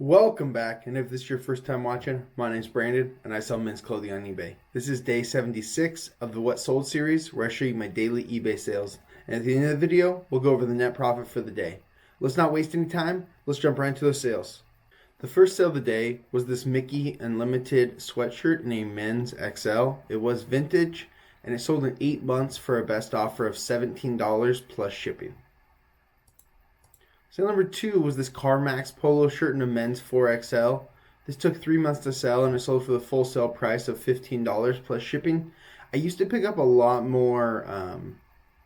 Welcome back, and if this is your first time watching, my name's Brandon, and I sell men's clothing on eBay. This is day 76 of the What Sold series, where I show you my daily eBay sales. And at the end of the video, we'll go over the net profit for the day. Let's not waste any time, let's jump right into those sales. The first sale of the day was this Mickey Unlimited sweatshirt in a men's XL. It was vintage, and it sold in 8 months for a best offer of $17 plus shipping. Sale number 2 was this CarMax polo shirt in a men's 4XL. This took 3 months to sell and it sold for the full sale price of $15 plus shipping. I used to pick up a lot more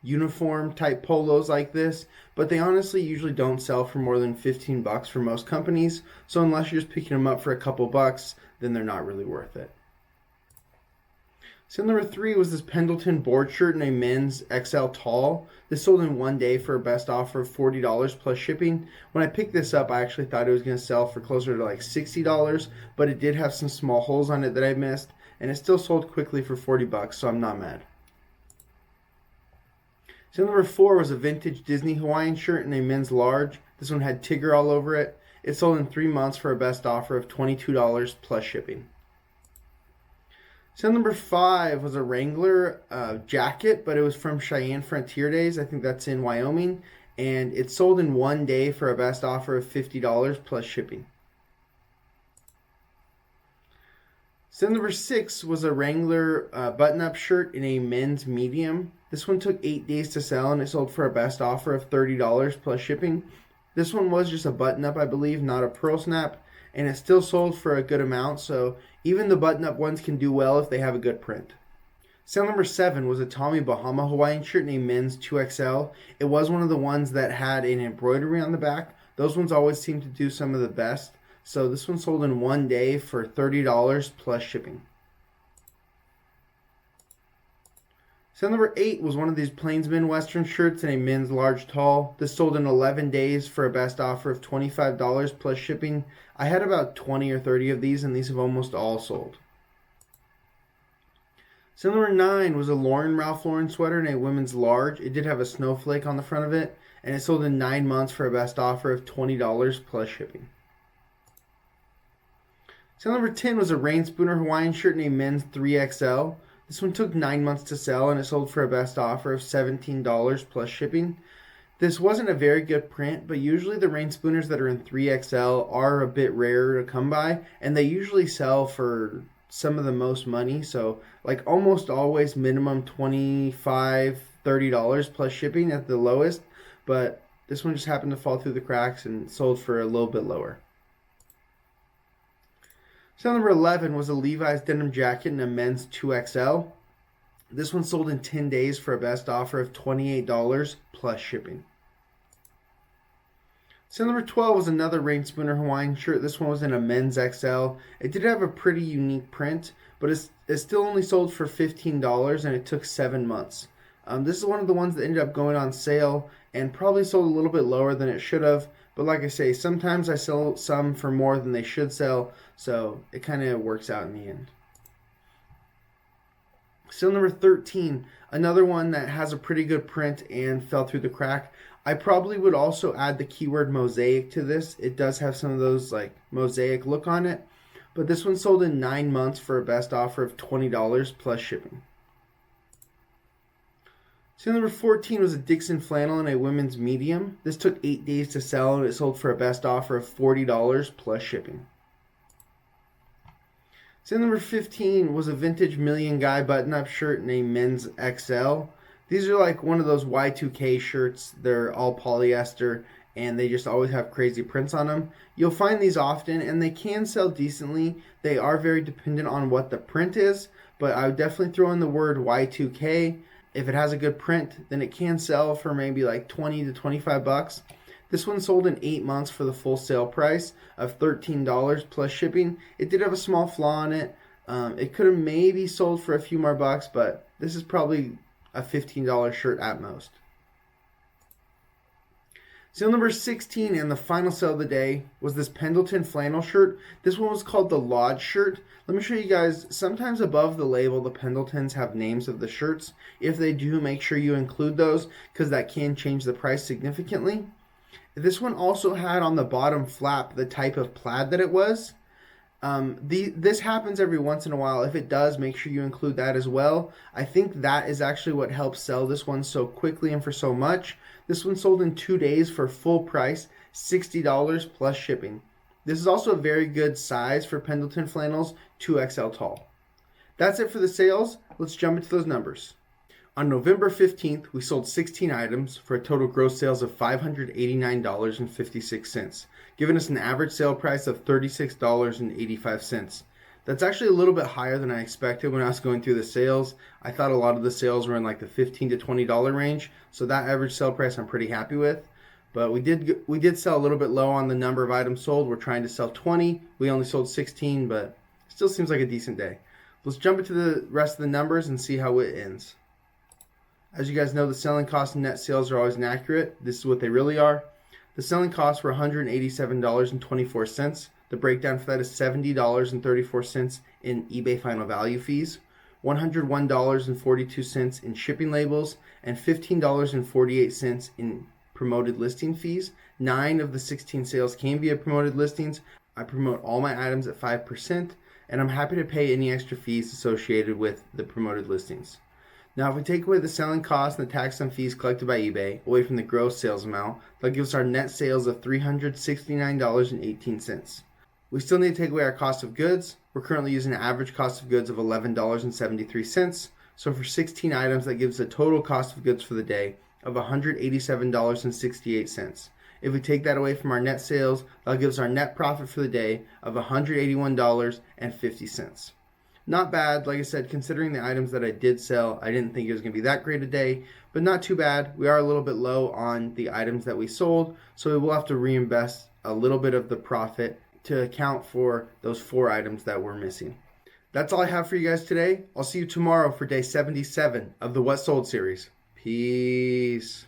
uniform type polos like this, but they honestly usually don't sell for more than 15 bucks for most companies. So unless you're just picking them up for a couple bucks, then they're not really worth it. Sale number 3 was this Pendleton board shirt in a men's XL tall. This sold in 1 day for a best offer of $40 plus shipping. When I picked this up, I actually thought it was going to sell for closer to like $60, but it did have some small holes on it that I missed, and it still sold quickly for 40 bucks, so I'm not mad. Sale number 4 was a vintage Disney Hawaiian shirt in a men's large. This one had Tigger all over it. It sold in 3 months for a best offer of $22 plus shipping. Sale number 5 was a Wrangler jacket, but it was from Cheyenne Frontier Days. I think that's in Wyoming. And it sold in 1 day for a best offer of $50 plus shipping. Sale number 6 was a Wrangler button-up shirt in a men's medium. This one took 8 days to sell, and it sold for a best offer of $30 plus shipping. This one was just a button-up, I believe, not a pearl snap. And it still sold for a good amount, so even the button-up ones can do well if they have a good print. Sale number 7 was a Tommy Bahama Hawaiian shirt in a men's 2XL. It was one of the ones that had an embroidery on the back. Those ones always seem to do some of the best. So this one sold in 1 day for $30 plus shipping. Sale number 8 was one of these Plainsman Western shirts in a men's large tall. This sold in 11 days for a best offer of $25 plus shipping. I had about 20 or 30 of these, and these have almost all sold. Sale number 9 was a Ralph Lauren sweater in a women's large. It did have a snowflake on the front of it, and it sold in 9 months for a best offer of $20 plus shipping. Sale number 10 was a Rain Spooner Hawaiian shirt in a men's 3XL. This one took 9 months to sell, and it sold for a best offer of $17 plus shipping. This wasn't a very good print, but usually the Rain Spooners that are in 3XL are a bit rarer to come by, and they usually sell for some of the most money. So like almost always minimum $25, $30 plus shipping at the lowest, but this one just happened to fall through the cracks and sold for a little bit lower. Sale number 11 was a Levi's denim jacket in a men's 2XL. This one sold in 10 days for a best offer of $28 plus shipping. Sale number 12 was another Rain Spooner Hawaiian shirt. This one was in a men's XL. It did have a pretty unique print, but it still only sold for $15, and it took 7 months. This is one of the ones that ended up going on sale and probably sold a little bit lower than it should have. But like I say, sometimes I sell some for more than they should sell, so it kind of works out in the end. Sale number 13, another one that has a pretty good print and fell through the crack. I probably would also add the keyword mosaic to this. It does have some of those like mosaic look on it, but this one sold in 9 months for a best offer of $20 plus shipping. Sale number 14 was a Dixon flannel in a women's medium. This took 8 days to sell, and it sold for a best offer of $40 plus shipping. Sale number 15 was a vintage Million Guy button-up shirt in a men's XL. These are like one of those Y2K shirts. They're all polyester, and they just always have crazy prints on them. You'll find these often, and they can sell decently. They are very dependent on what the print is, but I would definitely throw in the word Y2K. If it has a good print, then it can sell for maybe like 20 to 25 bucks. This one sold in 8 months for the full sale price of $13 plus shipping. It did have a small flaw in it. It could have maybe sold for a few more bucks, but this is probably a $15 shirt at most. Sale number 16 and the final sale of the day was this Pendleton flannel shirt. This one was called the Lodge shirt. Let me show you guys, sometimes above the label the Pendletons have names of the shirts. If they do, make sure you include those because that can change the price significantly. This one also had on the bottom flap the type of plaid that it was. This happens every once in a while. If it does, make sure you include that as well. I think that is actually what helps sell this one so quickly and for so much. This one sold in 2 days for full price, $60 plus shipping. This is also a very good size for Pendleton flannels, 2XL tall. That's it for the sales. Let's jump into those numbers. On November 15th, we sold 16 items for a total gross sales of $589.56, giving us an average sale price of $36.85. That's actually a little bit higher than I expected when I was going through the sales. I thought a lot of the sales were in like the $15 to $20 range, so that average sale price I'm pretty happy with. But we did sell a little bit low on the number of items sold. We're trying to sell 20. We only sold 16, but still seems like a decent day. Let's jump into the rest of the numbers and see how it ends. As you guys know, the selling costs and net sales are always inaccurate. This is what they really are. The selling costs were $187.24. The breakdown for that is $70.34 in eBay final value fees, $101.42 in shipping labels, and $15.48 in promoted listing fees. 9 of the 16 sales came via promoted listings. I promote all my items at 5%, and I'm happy to pay any extra fees associated with the promoted listings. Now, if we take away the selling costs and the tax on fees collected by eBay, away from the gross sales amount, that gives us our net sales of $369.18. We still need to take away our cost of goods. We're currently using an average cost of goods of $11.73. So for 16 items, that gives a total cost of goods for the day of $187.68. If we take that away from our net sales, that gives our net profit for the day of $181.50. Not bad, like I said, considering the items that I did sell. I didn't think it was going to be that great a day, but not too bad. We are a little bit low on the items that we sold, so we will have to reinvest a little bit of the profit to account for those 4 items that we're missing. That's all I have for you guys today. I'll see you tomorrow for day 77 of the What Sold series. Peace.